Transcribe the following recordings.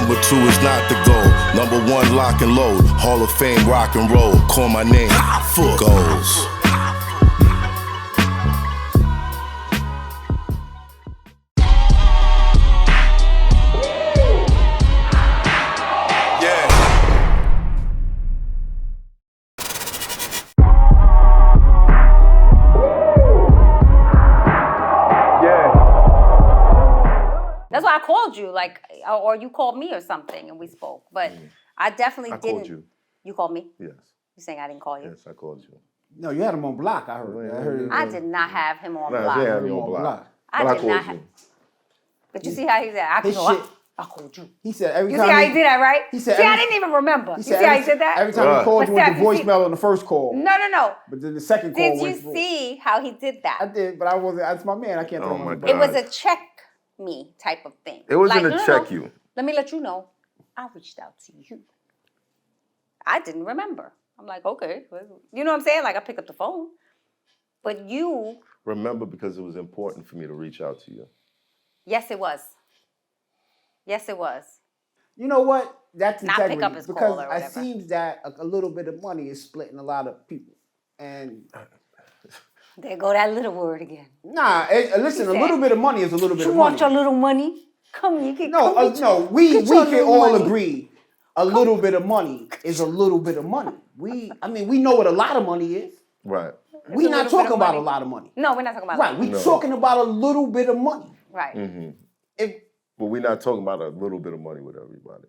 Number 2 is not the goal. Number 1, lock and load. Hall of Fame, rock and roll. Call my name, Hoffa'S. Goals. That's why I called you, like, or you called me or something, and we spoke. But I definitely didn't. I called you. You called me? Yes. You saying I didn't call you? Yes, I called you. No, you had him on block, I heard. I did not have him on Nah, block. you had me on block. I did not have. But you see how he said, I called you. He said every you time. You see how he did that, right? He said, see, I didn't even remember. You see how he did that? Every time he called, you went to voicemail on the first call. No. But then the second call Did you see how he did that? I did, but I wasn't. That's my man. I can't throw him. It was a check me type of thing. It wasn't like, check you. Let me let you know. I reached out to you. I didn't remember. I'm like, okay. You know what I'm saying? Like, I pick up the phone. But you... Remember, because it was important for me to reach out to you. Yes, it was. Yes, it was. You know what? That's not integrity. Pick up his because call or whatever. It seems that a little bit of money is splitting a lot of people. And... There go that little word again. Nah, listen, a little bit of money is a little bit of money. You want your little money? Come, you can No, we can all agree a little bit of money is a little bit of money. We know what a lot of money is. Right. We're not talking about a lot of money. No, we're not talking about right. We're talking about a little bit of money. Right. But we're not talking about a little bit of money with everybody.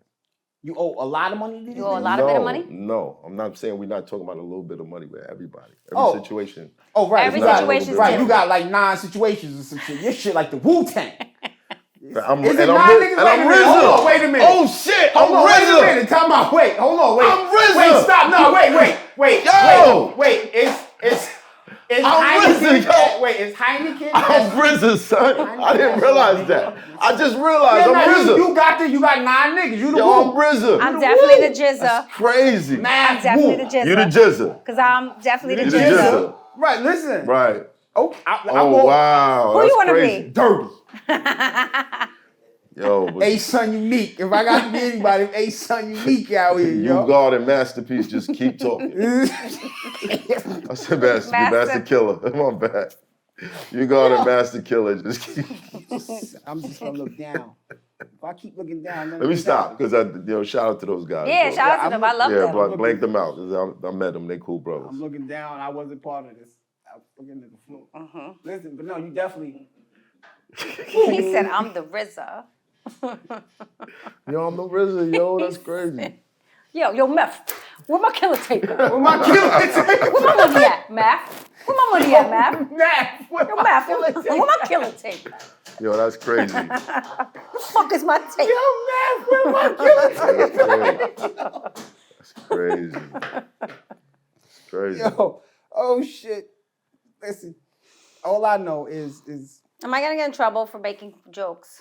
You owe a lot of money to You owe a lot of bit of money? No, I'm not saying we're not talking about a little bit of money with everybody. Every situation. Oh, right. Every situation. Right, you got like 9 situations or some shit. Your shit like the Wu-Tang. I'm RZA. Hold on, wait a minute. Oh shit, hold on, wait a minute. Time out. Wait, hold on, wait. I'm RZA. Wait, stop. No, wait. Yo. Wait. It's I'm Heineken. RZA, yo. Wait, it's Heineken. I'm RZA, son. I didn't realize that. I just realized I'm RZA. You got 9 niggas. You the Yo, Wu. I'm RZA. I'm definitely the jizza. That's crazy. I'm definitely the jizza. You the jizza. Because I'm definitely the You jizza. Right, listen. Right. Oh, wow. Who you want to be? Dirty. Yo, A-Son Unique. If I got to be anybody, A-Son Unique out here, yo. You God and Masterpiece, just keep talking. I said Master Killer. My bad. You God and Master Killer, just keep. I'm just going to look down. If I keep looking down, let me stop, because shout out to those guys. Yeah, bro. Shout out to them. I love them. Yeah, blank them out, because I met them. They cool brothers. I'm looking down. I wasn't part of this. I was looking at the floor. Listen, but no, you definitely. He said, I'm the RZA. Yo, I'm the RZA, yo, that's crazy. Yo, Meth, where my killer tape at? Where my money at, Meth? Where my money at, Meth? Meth, where my killer tape? Yo, that's crazy. Where the fuck is my tape? Yo, Meth, where my killer tape? That's crazy. It's crazy. Yo, oh shit. Listen, all I know is. Am I gonna get in trouble for making jokes?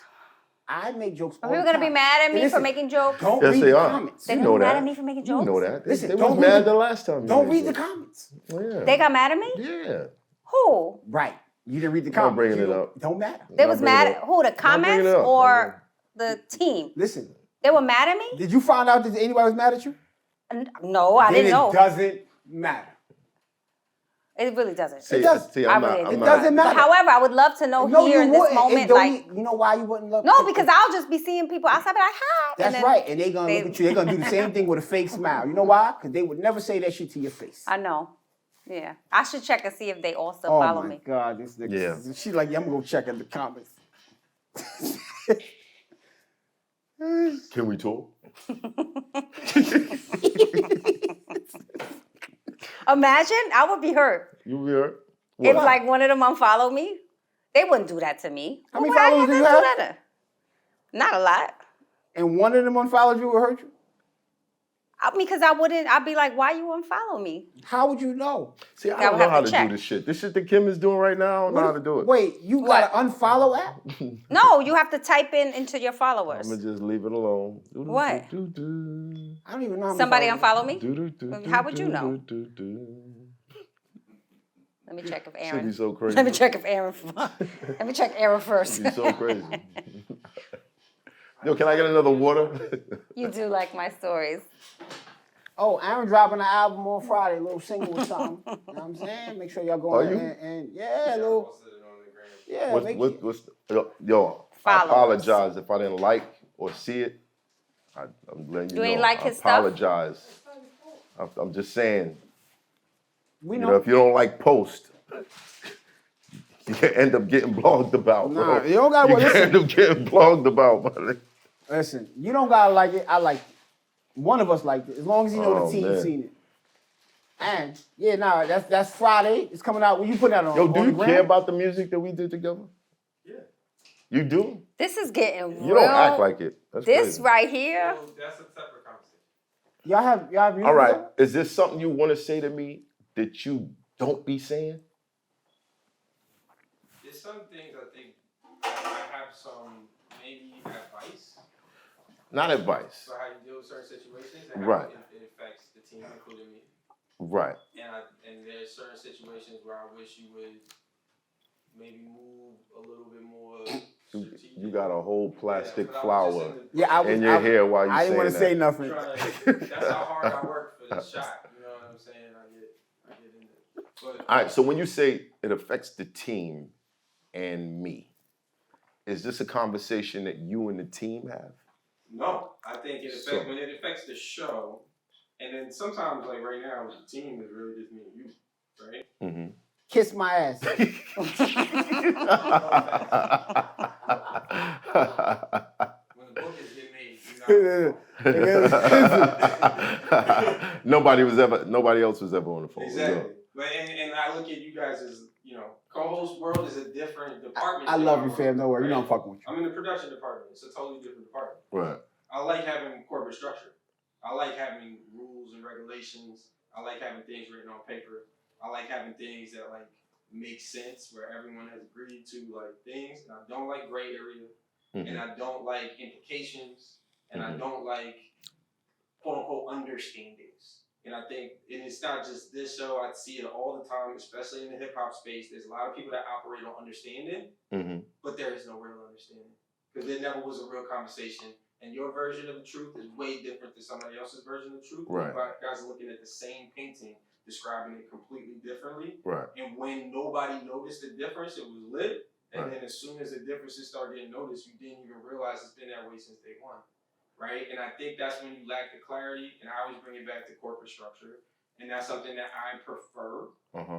I make jokes all Are people the gonna be mad at me for making jokes? Don't read the comments. They got mad at me for making jokes? You know that. Listen, they was mad the last time. Don't read the comments. Yeah. They got mad at me? Yeah. Who? Right. You didn't read the comments. I'm bringing it up. Don't matter. They was mad at who? The comments or the team? Listen. They were mad at me? Did you find out that anybody was mad at you? No, I didn't know. It doesn't matter. It really doesn't. It does. It doesn't matter. However, I would love to know here in this moment, like, you know why you wouldn't love? No, because I'll just be seeing people outside, be like, hi. That's right, and they're gonna look at you. They're gonna do the same thing with a fake smile. You know why? Because they would never say that shit to your face. I know. Yeah, I should check and see if they also follow me. Oh my God, this nigga. Yeah. She's like, yeah, I'm gonna go check in the comments. Can we talk? Imagine, I would be hurt. You would be hurt? If like one of them unfollow me, they wouldn't do that to me. How many followers do you have? Not a lot. And one of them unfollowed you or hurt you? Because I'd be like, why you unfollow me? How would you know? See, I don't know how to do this shit. This shit that Kim is doing right now, I don't know how to do it. Wait, you got an unfollow app? No, you have to type into your followers. I'm going to just leave it alone. What? I don't even know how Somebody unfollow me? How would you know? Let me check if Aaron. Should be so crazy. Let me check if Aaron. Let me check Aaron first. It'd be so crazy. Yo, can I get another water? You do like my stories. Oh, Aaron dropping an album on Friday, a little single or something. You know what I'm saying? Make sure y'all go Are on you? and yeah, little. Yeah, make it. Yo, I Followers. apologize if I didn't like or see it. I'm letting you know. ain't like I his stuff? apologize. I'm just saying, We you know. know, if you don't like post, you can end up getting blogged about, Nah, bro. you don't gotta- You can listen. end up getting blogged about, man. Listen, you don't gotta like it. I like it. One of us liked it, as long as you know Oh, the team man. seen it. And yeah, nah, that's Friday. It's coming out. When you put that on? Yo, on do the you gram? care about the music that we did together? Yeah. You do? This is getting You real. don't act like it. That's This crazy. right here. Well, that's a separate conversation. Y'all have music? All right. together? Is there something you want to say to me that you don't be saying? There's some things I think I have some maybe advice Not advice. for how you deal with certain situations and Right. how it affects the team, including me. Right. And there's certain situations where I wish you would maybe move a little bit more strategic. You got a whole plastic but I was flower just in the- Yeah, in your hair while you I didn't saying want to say that. nothing. That's how hard I work for this shot. You know what I'm saying? I get into it. But All right, so when you say it affects the team and me, is this a conversation that you and the team have? no, I think it affects So- when it affects the show, and then sometimes like right now the team is really just me and you, right? Mm-hmm. Kiss my ass. When the book is getting made, you know. Nobody else was ever on the phone. Exactly. But and I look at you guys as, you know, co-host world is a different department. I than love our you, fam. world, No worry. You know I'm right? fucking with you. I'm in the production department. It's a totally different department. Right. I like having corporate structure. I like having rules and regulations. I like having things written on paper. I like having things that like make sense where everyone has agreed to like things. And I don't like gray area. And I don't like implications. And I don't like quote unquote understandings. And I think, and it's not just this show, I see it all the time, especially in the hip hop space. There's a lot of people that operate on understanding, but there is no real understanding. Because there never was a real conversation. And your version of the truth is way different than somebody else's version of the truth. Right. But guys are looking at the same painting, describing it completely differently. Right. And when nobody noticed the difference, it was lit. And Right. then as soon as the differences started getting noticed, you didn't even realize it's been that way since day one. Right? And I think that's when you lack the clarity, and I always bring it back to corporate structure. And that's something that I prefer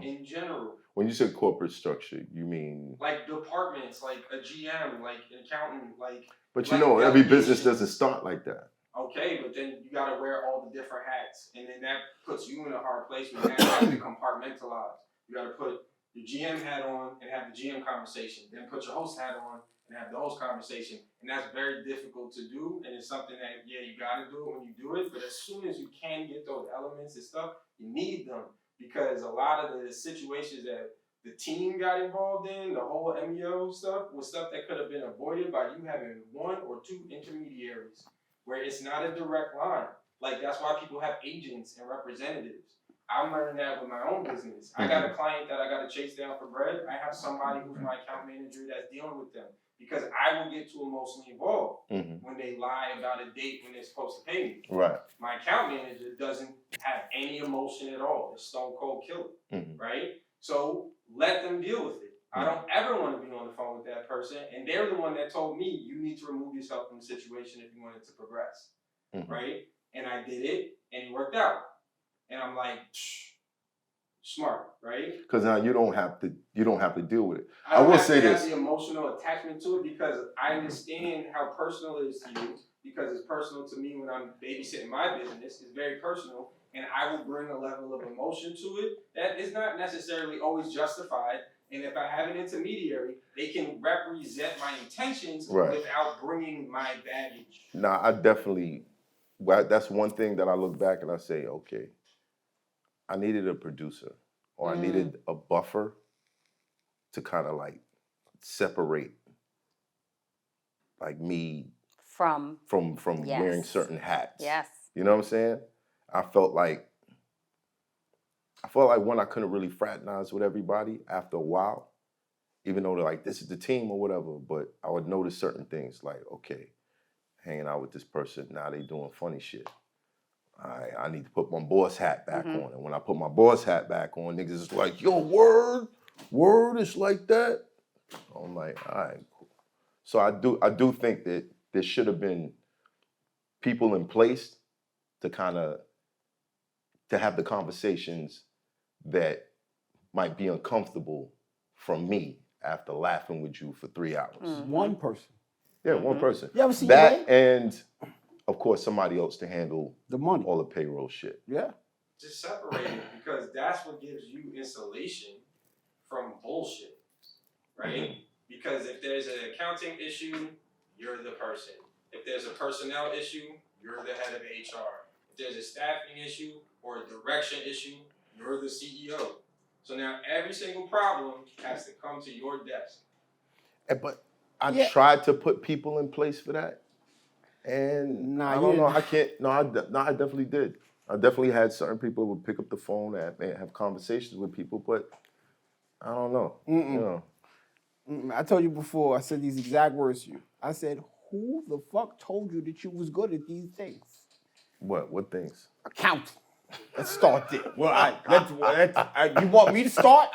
in general. When you say corporate structure, you mean? Like departments, like a GM, like an accountant, like. But you like know, every business delegations. doesn't start like that. Okay, but then you gotta wear all the different hats. And then that puts you in a hard place where you have to compartmentalize. You gotta put your GM hat on and have the GM conversation. Then put your host hat on and have the host conversation. And that's very difficult to do. And it's something that, yeah, you gotta do it when you do it. But as soon as you can get those elements and stuff, you need them. Because a lot of the situations that the team got involved in, the whole MEO stuff, was stuff that could have been avoided by you having one or two intermediaries where it's not a direct line. Like, that's why people have agents and representatives. I'm learning that with my own business. I got a client that I got to chase down for bread. I have somebody who's my account manager that's dealing with them because I will get too emotionally involved when they lie about a date when they're supposed to pay me. Right. My account manager doesn't have any emotion at all. It's stone cold killer, right? So let them deal with it. I don't ever want to be on the phone with that person, and they're the one that told me you need to remove yourself from the situation if you want it to progress, right? And I did it, and it worked out. And I'm like, smart, right? Because now you don't have to deal with it. I don't will have say to have this. the emotional attachment to it because I understand how personal it is to you because it's personal to me when I'm babysitting my business. It's very personal, and I will bring a level of emotion to it that is not necessarily always justified. And if I have an intermediary, they can represent my intentions without bringing my baggage. Nah, I definitely. That's one thing that I look back and I say, okay, I needed a producer or I needed a buffer to kind of like separate like me From wearing certain hats. Yes. You know what I'm saying? I felt like one, I couldn't really fraternize with everybody after a while, even though they're like, this is the team or whatever, but I would notice certain things like, okay, hanging out with this person. Now they doing funny shit. I need to put my boss hat back on. And when I put my boss hat back on, niggas is like, yo, word, it's like that. I'm like, all right, cool. So I do think that there should have been people in place to to have the conversations that might be uncomfortable from me after laughing with you for 3 hours. One person. Yeah, one person. You ever seen that? Ray? And of course, somebody else to handle The money. all the payroll shit. Yeah. Just separate it because that's what gives you insulation from bullshit, right? Because if there's an accounting issue, you're the person. If there's a personnel issue, you're the head of HR. If there's a staffing issue or a direction issue, you're the CEO. So now every single problem has to come to your desk. But I tried to put people in place for that. And I don't know. I can't. No, I definitely did. I definitely had certain people who would pick up the phone and have conversations with people, but I don't know. You know. I told you before, I said these exact words to you. I said, who the fuck told you that you was good at these things? What things? Accounting. Let's start there. Well, you want me to start?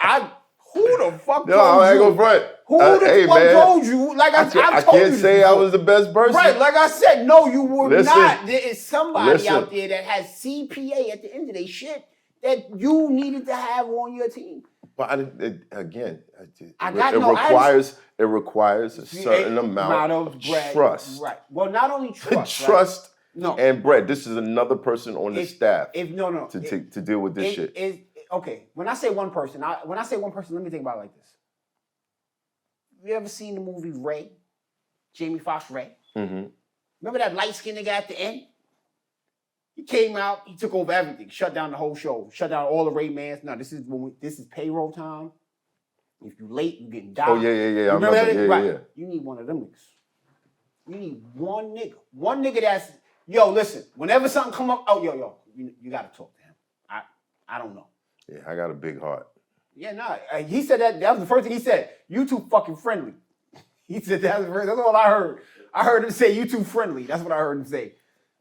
Who the fuck told you? No, I ain't gonna front. Who the fuck told you? Like I told you. I can't say I was the best person. Right, like I said, no, you were not. There is somebody out there that has CPA at the end of their shit that you needed to have on your team. But it requires a certain amount of trust. Right. Well, not only trust. Trust right? and bread. This is another person on the staff. To deal with this shit. Okay, when I say one person, let me think about it like this. You ever seen the movie Ray? Jamie Foxx Ray? Mm-hmm. Remember that light-skinned nigga at the end? He came out, he took over everything, shut down the whole show, shut down all the Ray Mans. No, this is payroll time. If you late, you getting down. Oh, yeah. You remember that? Right. Yeah. You need one of them niggas. You need one nigga. One nigga that's, yo, listen, whenever something come up, you gotta talk to him. I don't know. Yeah, I got a big heart. Yeah, nah. He said that was the first thing he said. You too fucking friendly. He said that's all I heard. I heard him say you too friendly. That's what I heard him say.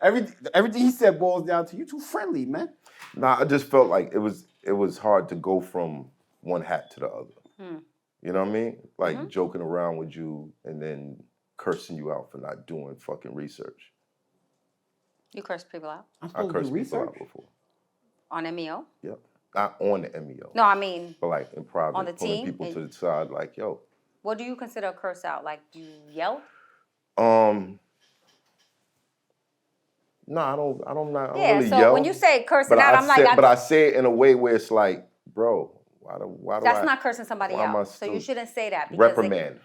Everything he said boils down to you too friendly, man. Nah, I just felt like it was hard to go from one hat to the other. You know what I mean? Like joking around with you and then cursing you out for not doing fucking research. You curse people out? I cursed people out before. On MEO? Yep. Not on the MEO. No, I mean. But like in private, on the pulling team? people to the side, like, yo. What do you consider a curse out? Like, do you yell? No, I don't Yeah, really so yell. when you say cursing out, but I say it in a way where it's like, bro, why do That's not cursing somebody out. So you shouldn't say that. Because reprimand.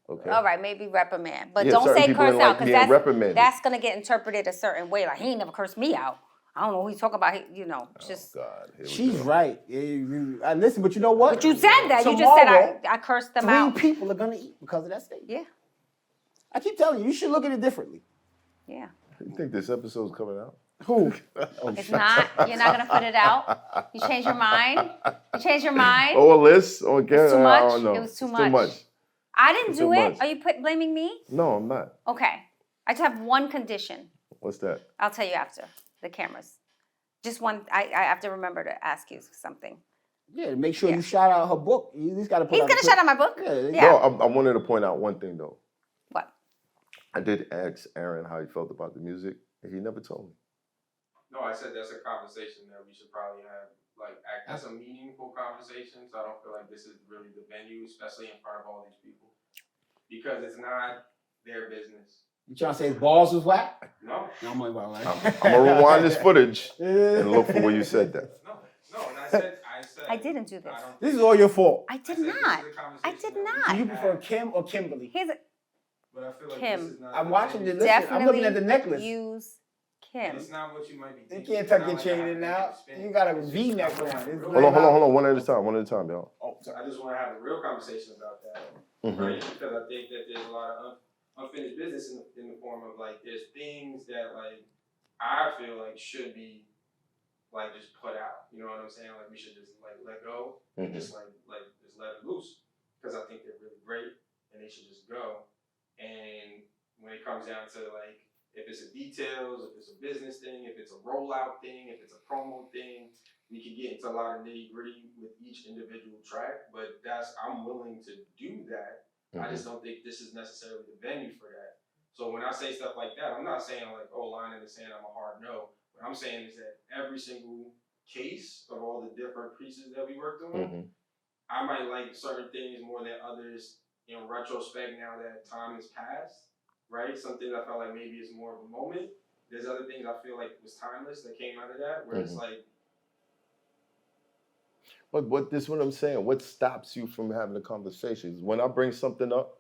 Okay. All right, maybe reprimand. But Yeah, don't certain say people curse didn't out, like because being reprimanded. that's going to get interpreted a certain way. Like, he ain't never cursed me out. I don't know who he's talking about. Just. Oh, God. Here we She's go. right. Listen, but you know what? But you said that. You just said I cursed them out. 3 people are going to eat because of that statement. Yeah. I keep telling you should look at it differently. Yeah. You think this episode's coming out? Who? It's not. You're not going to put it out. You change your mind. Oh, a list? Okay. It's too I much. don't know. It was too It's much. I didn't do it. much. Are you blaming me? No, I'm not. Okay. I just have one condition. What's that? I'll tell you after the cameras. Just one. I have to remember to ask you something. Yeah, make sure you shout out her book. You just got to put He's out going to shout out my book? Yeah. No, I wanted to point out one thing, though. What? I did ask Aaron how he felt about the music, and he never told me. No, I said that's a conversation that we should probably have. Like, that's a meaningful conversation, so I don't feel like this is really the venue, especially in front of all these people. Because it's not their business. You trying to say his balls was whack? No. No, I'm about right. I'm going to rewind this footage and look for where you said that. No, and I said. I didn't do this. This is all your fault. I did not. I did not. Do you prefer Kim or Kimberly? But I feel like Kim. this is not I'm watching the list. Definitely I'm looking at the necklace. use Kim. It's not what you might be You thinking. can't tuck your chain in now. You got a V-neck on. Hold on. One at a time, y'all. I just want to have a real conversation about that, right? Because I think that there's a lot of unfinished business in the form of like there's things that like I feel like should be like just put out. You know what I'm saying? Like we should just like let go and just like just let it loose because I think they're really great and they should just go. And when it comes down to like, if it's a details, if it's a business thing, if it's a rollout thing, if it's a promo thing, we could get into a lot of nitty gritty with each individual track, but I'm willing to do that. I just don't think this is necessarily the venue for that. So when I say stuff like that, I'm not saying like, oh, line in the sand, I'm a hard no. What I'm saying is that every single case of all the different pieces that we worked on, I might like certain things more than others in retrospect now that time has passed, right? Some things I felt like maybe it's more of a moment. There's other things I feel like was timeless that came out of that, where it's like. But this is what I'm saying. What stops you from having a conversation? When I bring something up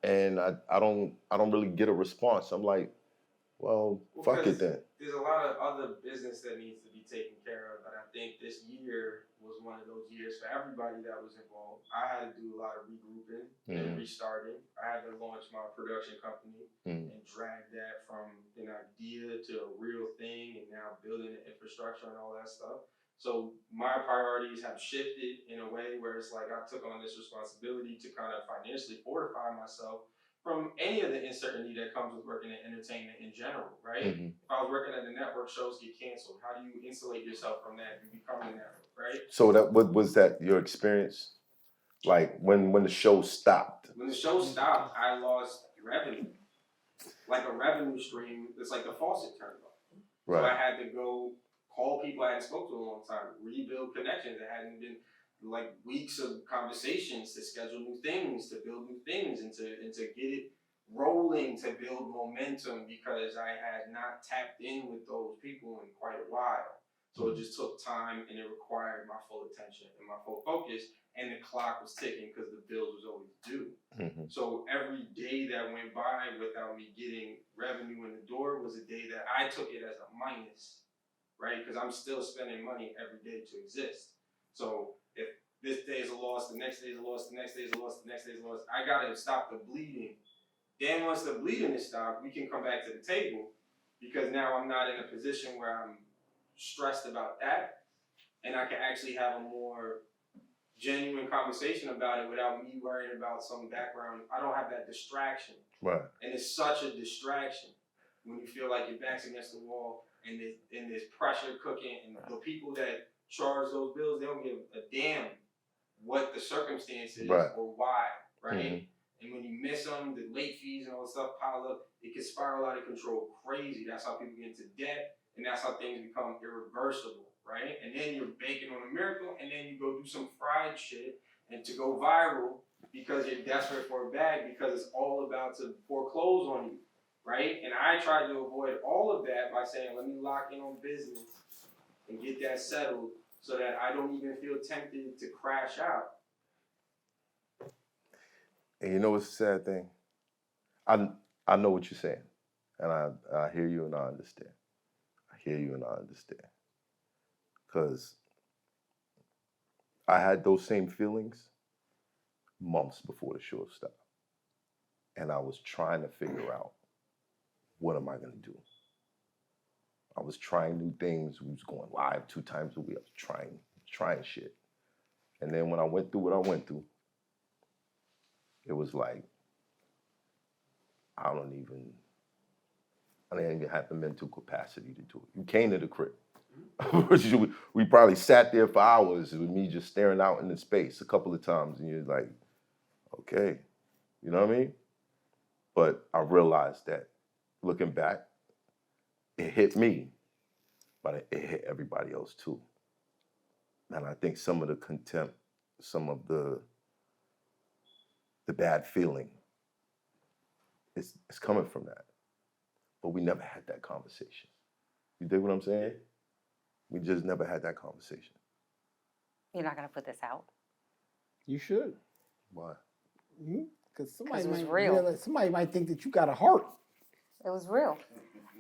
and I don't really get a response, I'm like, well fuck it then. There's a lot of other business that needs to be taken care of, and I think this year was one of those years for everybody that was involved. I had to do a lot of regrouping and restarting. I had to launch my production company and drag that from an idea to a real thing, and now building the infrastructure and all that stuff. So my priorities have shifted in a way where it's like I took on this responsibility to kind of financially fortify myself from any of the uncertainty that comes with working in entertainment in general, right? If I was working at the network, shows get canceled. How do you insulate yourself from that? You become the network, right? So what was that your experience? Like when the show stopped? When the show stopped, I lost revenue. Like a revenue stream, it's like the faucet turned off. Right. So I had to go call people I hadn't spoken to in a long time, rebuild connections that hadn't been like weeks of conversations to schedule new things, to build new things, and to get it rolling, to build momentum, because I had not tapped in with those people in quite a while. So it just took time, and it required my full attention and my full focus, and the clock was ticking because the bills was always due. So every day that went by without me getting revenue in the door was a day that I took it as a minus, right? Because I'm still spending money every day to exist. So if this day is a loss, the next day is a loss, the next day is a loss, the next day is a loss, I gotta stop the bleeding. Then once the bleeding is stopped, we can come back to the table, because now I'm not in a position where I'm stressed about that, and I can actually have a more genuine conversation about it without me worrying about some background. I don't have that distraction. Right. And it's such a distraction when you feel like your back's against the wall and there's pressure cooking, and the people that charge those bills, they don't give a damn what the circumstance is or why, right? And when you miss them, the late fees and all the stuff pile up, it can spiral out of control crazy. That's how people get into debt, and that's how things become irreversible, right? And then you're banking on a miracle, and then you go do some fried shit and to go viral because you're desperate for a bag, because it's all about to foreclose on you, right? And I try to avoid all of that by saying, let me lock in on business and get that settled so that I don't even feel tempted to crash out. And you know what's the sad thing? I know what you're saying, and I hear you and I understand. I hear you and I understand. Because I had those same feelings months before the show stopped. And I was trying to figure out, what am I gonna do? I was trying new things. We was going live 2 times a week. I was trying shit. And then when I went through what I went through, it was like, I didn't even have the mental capacity to do it. You came to the crib. We probably sat there for hours with me just staring out into space a couple of times, and you're like, okay, you know what I mean? But I realized that, looking back, it hit me, but it hit everybody else too. And I think some of the contempt, some of the bad feeling, it's coming from that. But we never had that conversation. You dig what I'm saying? We just never had that conversation. You're not gonna put this out? You should. Why? Because somebody might real. Somebody might think that you got a heart. It was real.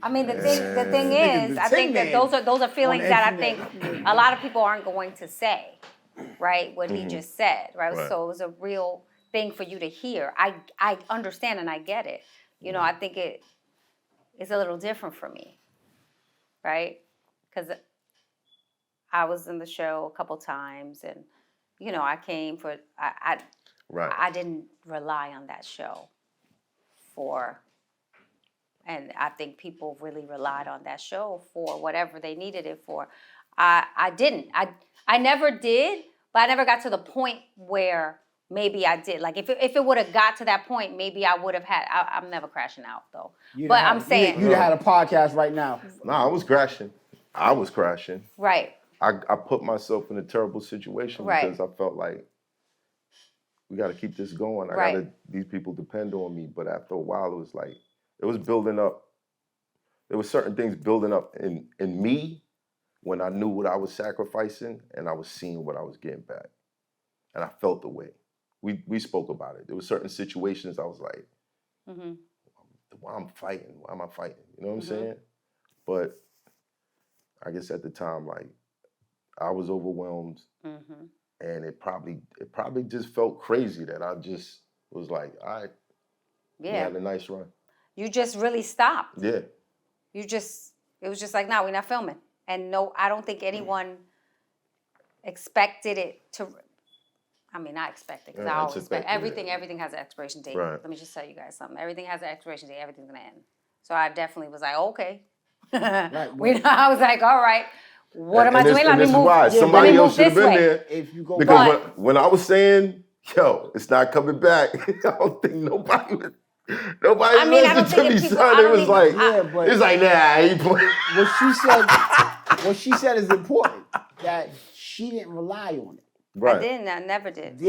I mean, the thing is, I think that those are feelings that I think a lot of people aren't going to say, right? What he just said, right? So it was a real thing for you to hear. I understand and I get it. You know, I think it's a little different for me, right? Because I was in the show a couple times, and you know, I came for I didn't rely on that show for And I think people really relied on that show for whatever they needed it for. I didn't. I never did, but I never got to the point where maybe I did. Like if it would have got to that point, maybe I would have had. I'm never crashing out though. I'm saying you'd have had a podcast right now. Nah, I was crashing. right. I put myself in a terrible situation Right. because I felt like we got to keep this going. These people depend on me. But after a while, it was like it was building up. There were certain things building up in me when I knew what I was sacrificing and I was seeing what I was getting back, and I felt the way. We spoke about it. There were certain situations I was like, why am I fighting? Why am I fighting? You know what I'm saying? But I guess at the time, like, I was overwhelmed, and it probably just felt crazy that I just was like, all right, we had a nice run. You just really stopped. Yeah. It was just like, no, we're not filming. And no, I don't think anyone expected it to. I mean, I expect it because I always expect everything. Everything has an expiration date. Right. Let me just tell you guys something. Everything has an expiration date. Everything's gonna end. So I definitely was like, okay. I was like, all right. What am I doing? Let me move. Why somebody else should have been there. If you go because when I was saying, yo, it's not coming back, I don't think nobody was. Nobody listened to me, son. It was like, it's like, nah, he playing. What she said is important. That she didn't rely on it. Right. I didn't. I never did.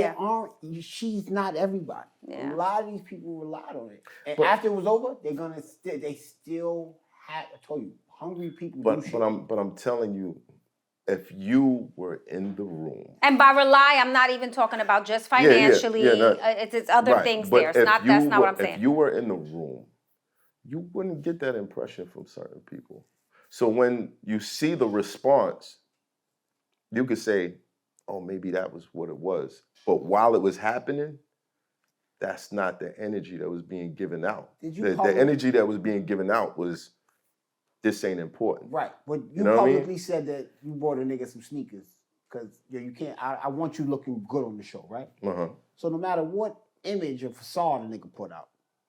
She's not everybody. Yeah. A lot of these people relied on it, and after it was over, they still had. I told you, hungry people. But I'm telling you, if you were in the room, and by rely, I'm not even talking about just financially. It's other things there. It's not. That's not what I'm saying. If you were in the room, you wouldn't get that impression from certain people. So when you see the response, you could say, oh, maybe that was what it was. But while it was happening, that's not the energy that was being given out. The energy that was being given out was, this ain't important. Right. But you publicly said that you bought a nigga some sneakers because you can't, I want you looking good on the show, right? Uh-huh. So no matter what image or facade a nigga put out,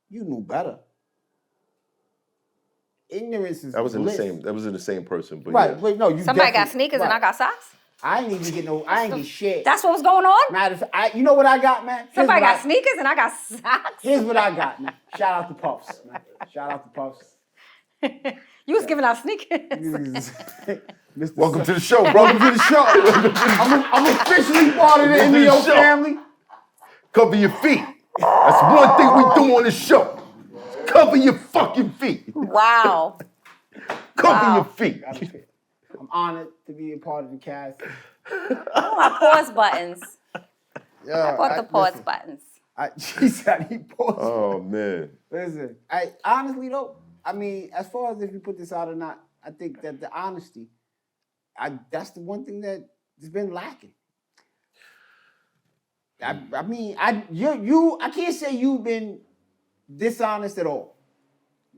you knew better. Ignorance is bliss. That was in the same person. But right, but no, somebody got sneakers and I got socks. I ain't even get I ain't get shit. That's what was going on? Matter of fact, you know what I got, man? Somebody got sneakers and I got socks. Here's what I got, man. Shout out to Puffs, man. Shout out to Puffs. You was giving out sneakers. Welcome to the show, bro. Welcome to the show. I'm officially part of the Ex-Meo family. Cover your feet. That's one thing we do on the show. Cover your fucking feet. Wow. Cover your feet. I'm honored to be a part of the cast. My pause buttons. I bought the pause buttons. She said he paused. Oh, man. Listen, honestly though, I mean, as far as if you put this out or not, I think that the honesty, that's the one thing that has been lacking. I mean, I can't say you've been dishonest at all.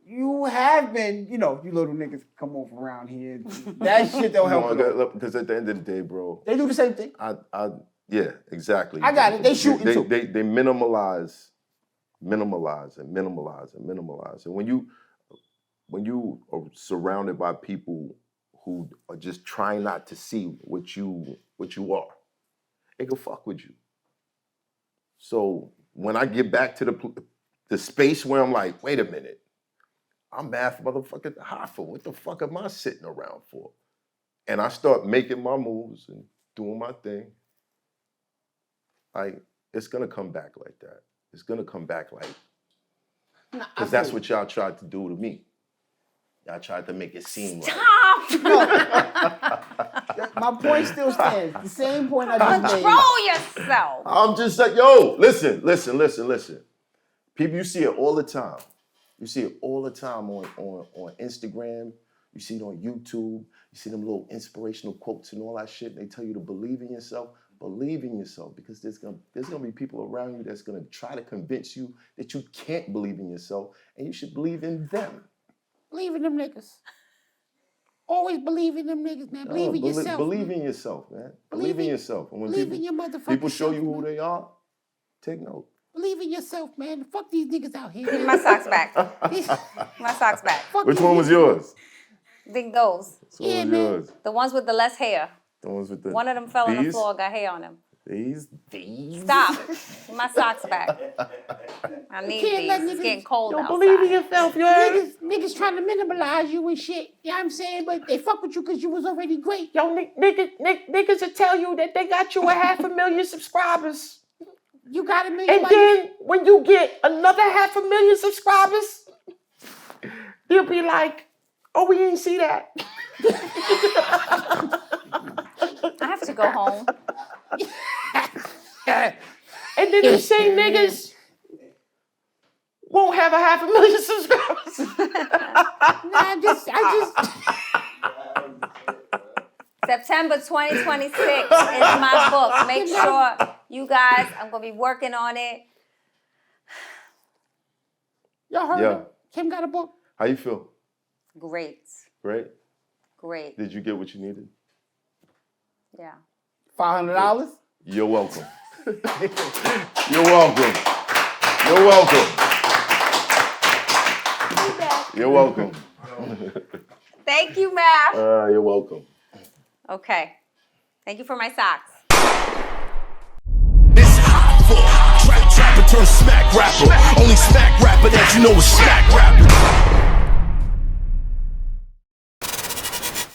You have been, you little niggas come off around here. That shit don't help. Because at the end of the day, bro, they do the same thing. Yeah, exactly. I got it. They shooting too. They minimalize. And when you are surrounded by people who are just trying not to see what you are, they can fuck with you. So when I get back to the space where I'm like, wait a minute, I'm math motherfucking Hoffa. What the fuck am I sitting around for? And I start making my moves and doing my thing. Like, it's gonna come back like that. It's gonna come back like, because that's what y'all tried to do to me. Y'all tried to make it seem like. My point still stands. The same point I just made. Control yourself. I'm just like, yo, listen. People, you see it all the time. You see it all the time on Instagram. You see it on YouTube. You see them little inspirational quotes and all that shit. And they tell you to believe in yourself. Believe in yourself, because there's gonna be people around you that's gonna try to convince you that you can't believe in yourself, and you should believe in them. Believe in them niggas. Always believe in them niggas, man. Believe in yourself. Believe in yourself, man. Believe in yourself. And when believe in your motherfucking people show you self, who they are, take note. Believe in yourself, man. Fuck these niggas out here. Give me my socks back. My socks back. Fuck Which these one was niggas. yours? I think those. Which one was man. yours? The ones with the less hair. The ones with the. One of them fell on the these? floor, got hair on them. These. Stop. Give my socks back. I need can't these. let It's niggas- getting cold Don't outside. believe in yourself, you heard? Niggas trying to minimalize you and shit. You know what I'm saying? But they fuck with you because you was already great. Yo, niggas will tell you that they got you 500,000 subscribers. You got a million. And then when you get another 500,000 subscribers, you'll be like, oh, we didn't see that. I have to go home. And then the same niggas won't have 500,000 subscribers. I just. September 2026 is my book. Make sure you guys, I'm going to be working on it. Y'all heard Yeah. him? Kim got a book. How you feel? Great. Great. Great. Did you get what you needed? Yeah. $500. You're welcome. You're welcome. You're welcome. You're welcome. Thank you, Matt. You're welcome. Okay. Thank you for my socks. It's hot for trapper turn smack rapper. Only smack rapper that you know is smack rapper.